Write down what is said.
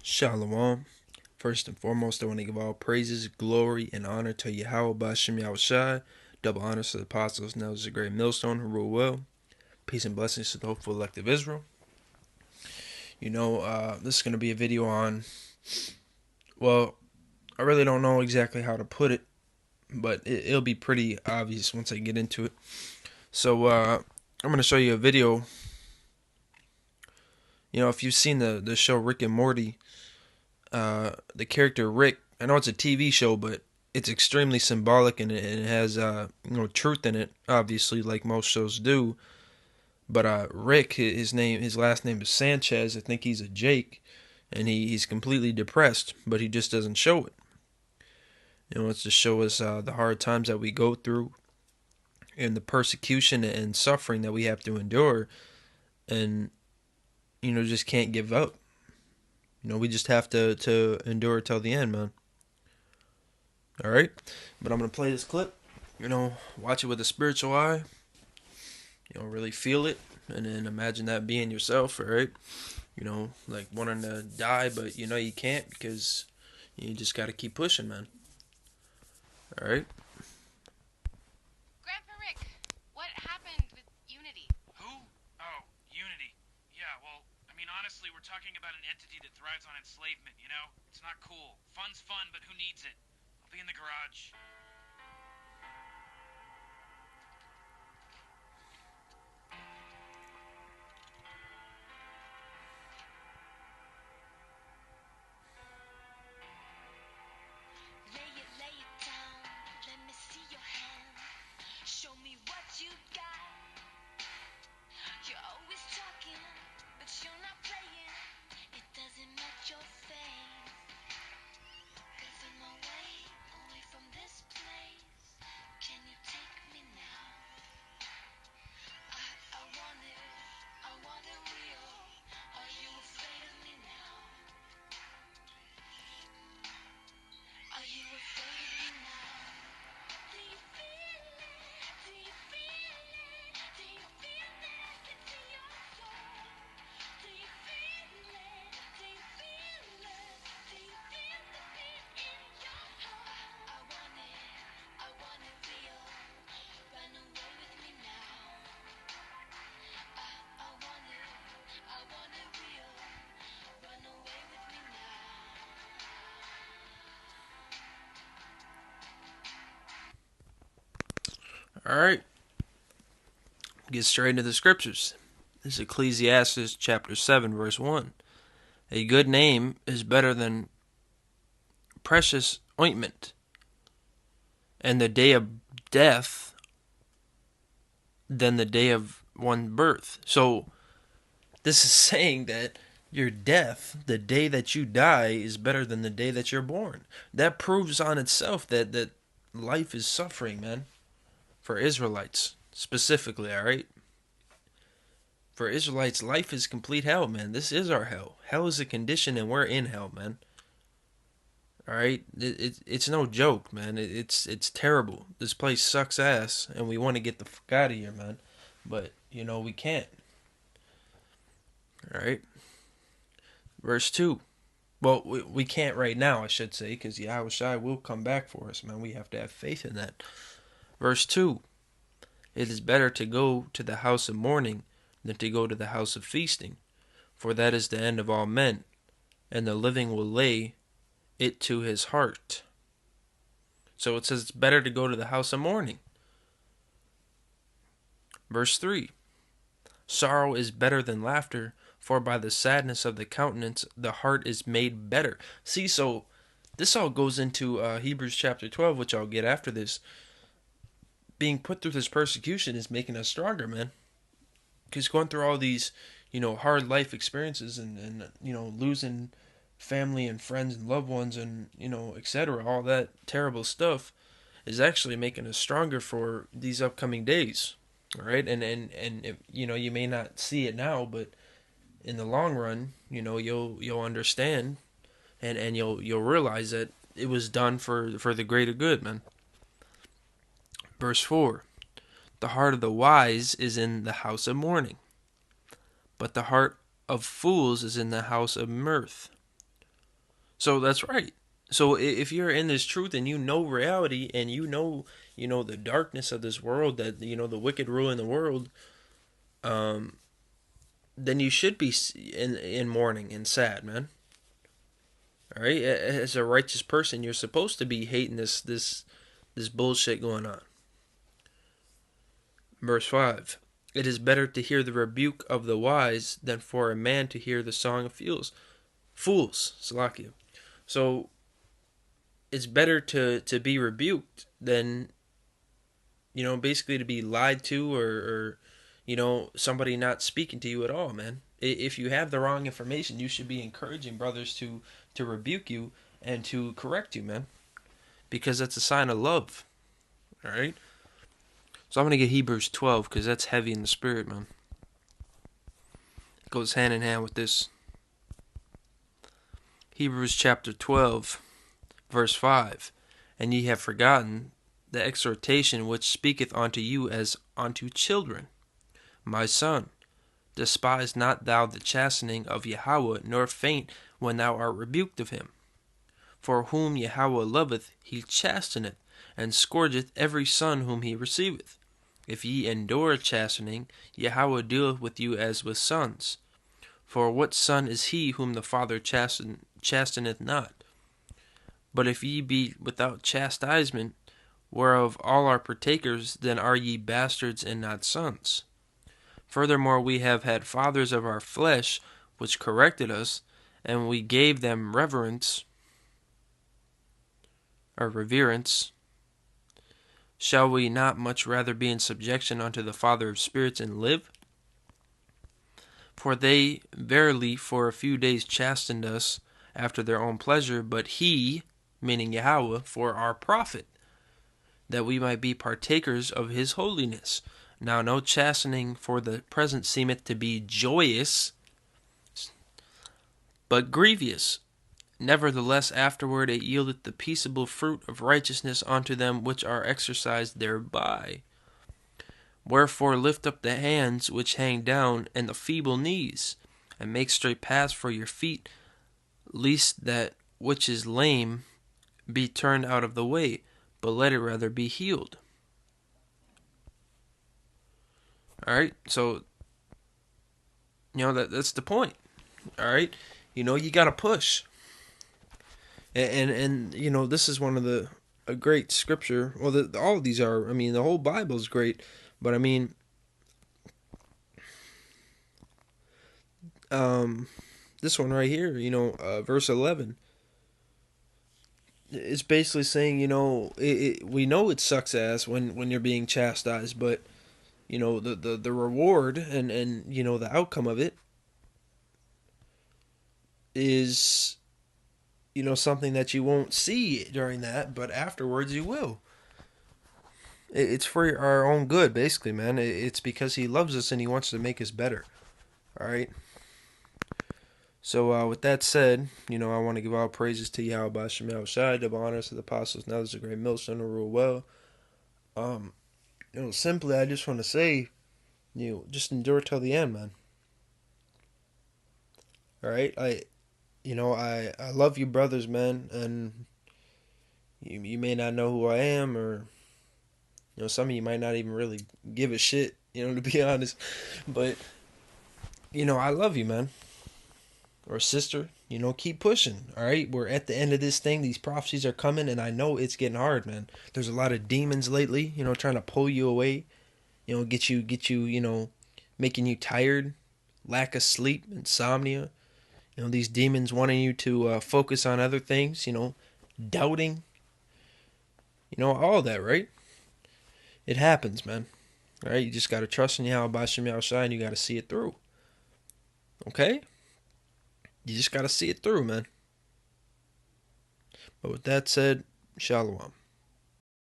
Shalom. First and foremost, I want to give all praises, glory, and honor to Yahweh Ba'Shem Yahushai. Double honors to the apostles, now is a great millstone who rule well. Peace and blessings to the hopeful elect of Israel. This is going to be a video on, well, I really don't know exactly how to put it, but it'll be pretty obvious once I get into it. So, I'm going to show you a video. If you've seen the show Rick and Morty, the character Rick, I know it's a TV show, but it's extremely symbolic and it has truth in it, obviously, like most shows do. But Rick, his last name is Sanchez. I think he's a Jake, and he's completely depressed, but he just doesn't show it. It's to show us the hard times that we go through and the persecution and suffering that we have to endure, and just can't give up. We just have to endure till the end, man. All right, but I'm gonna play this clip. Watch it with a spiritual eye. Really feel it, and then imagine that being yourself. All right, like wanting to die, but you can't because you just got to keep pushing, man. All right. Grandpa Rick, what happened with Unity? Who? Oh, Unity. Yeah, well, honestly, we're talking about an entity that thrives on enslavement, you know? It's not cool. Fun's fun, but who needs it? I'll be in the garage. Lay it down. Let me see your hand. Show me what you got. You're always talking, but you're not playing. It doesn't match your face. Gotta find my way away from this place. Can you take me now? I want it real. Are you afraid of me now? Are you afraid of me now? Do you feel it? Do you feel it? Do you feel that I can see your soul? Do you feel it? Do you feel it? Do you feel the beat in your heart? I want it real. Run away with me now. I want it real. Run away with me now. All right. Get straight into the scriptures. This is Ecclesiastes chapter 7, verse 1. A good name is better than precious ointment, and the day of death than the day of one's birth. So this is saying that your death, the day that you die, is better than the day that you're born. That proves on itself that life is suffering, man. For Israelites, specifically, all right? For Israelites, life is complete hell, man. This is our hell. Hell is a condition, and we're in hell, man. All right, it's no joke, man. It's terrible. This place sucks ass, and we want to get the fuck out of here, man. But we can't. All right. Verse 2. Well, we can't right now, I should say, because Yahushua will come back for us, man. We have to have faith in that. Verse 2. It is better to go to the house of mourning than to go to the house of feasting, for that is the end of all men, and the living will lay it to his heart. So it says it's better to go to the house of mourning. Verse 3. Sorrow is better than laughter, for by the sadness of the countenance the heart is made better. See, so this all goes into Hebrews chapter 12, which I'll get after this. Being put through this persecution is making us stronger, man. Because going through all these, hard life experiences and losing family and friends and loved ones and, etc., all that terrible stuff is actually making us stronger for these upcoming days. All right. And if, you may not see it now, but in the long run, you'll understand and you'll realize that it was done for the greater good, man. Verse 4. The heart of the wise is in the house of mourning, but the heart of fools is in the house of mirth. So that's right. So if you're in this truth and you know reality and you know the darkness of this world, that you know the wicked rule in the world, um, then you should be in mourning and sad, man. All right, as a righteous person, you're supposed to be hating this bullshit going on. Verse 5. It is better to hear the rebuke of the wise than for a man to hear the song of fools. Fools, Salakia. So it's better to be rebuked than, you know, basically to be lied to, or you know, somebody not speaking to you at all, man. If you have the wrong information, you should be encouraging brothers to rebuke you and to correct you, man, because that's a sign of love. All right. So I'm gonna get Hebrews 12 because that's heavy in the spirit, man. It goes hand in hand with this. Hebrews chapter 12, verse 5. And ye have forgotten the exhortation which speaketh unto you as unto children. My son, despise not thou the chastening of Yahweh, nor faint when thou art rebuked of him. For whom Yahweh loveth, he chasteneth, and scourgeth every son whom he receiveth. If ye endure chastening, Yahweh dealeth with you as with sons. For what son is he whom the Father chasteneth not? But if ye be without chastisement, whereof all are partakers, then are ye bastards and not sons. Furthermore, we have had fathers of our flesh, which corrected us, and we gave them reverence, or reverence. Shall we not much rather be in subjection unto the Father of spirits and live? For they verily for a few days chastened us after their own pleasure, but he, meaning Yahweh, for our profit, that we might be partakers of his holiness. Now no chastening for the present seemeth to be joyous, but grievous. Nevertheless afterward it yieldeth the peaceable fruit of righteousness unto them which are exercised thereby. Wherefore lift up the hands which hang down, and the feeble knees, and make straight paths for your feet, lest that which is lame be turned out of the way, but let it rather be healed. Alright, so you know that's the point. Alright? You know, you gotta push. And you know, this is one of the a great scripture. Well, all of these are. I mean, the whole Bible is great, but I mean, um, this one right here, you know, verse 11, it's basically saying, you know, we know it sucks ass when you're being chastised, but you know the reward and you know the outcome of it is, you know, something that you won't see during that, but afterwards you will. It's for our own good, basically, man. It's because he loves us and he wants to make us better. All right. So with that said, you know, I want to give all praises to Yahweh Bashem Shai, double honors to the apostles. Now there's a great millstone to rule well. Um, you know, simply, I just want to say, you know, just endure till the end, man. All right. You know, I love you, brothers, man, and you may not know who I am, or you know, some of you might not even really give a shit. You know, to be honest, but you know, I love you, man. Or sister, you know, keep pushing. All right, we're at the end of this thing. These prophecies are coming, and I know it's getting hard, man. There's a lot of demons lately, you know, trying to pull you away. You know, get you, you know, making you tired, lack of sleep, insomnia. You know, these demons wanting you to focus on other things. You know, doubting. You know, all that, right? It happens, man. All right, you just gotta trust in Yahweh Bashem Yahushai, and you gotta see it through. Okay, you just gotta see it through, man. But with that said, Shalom.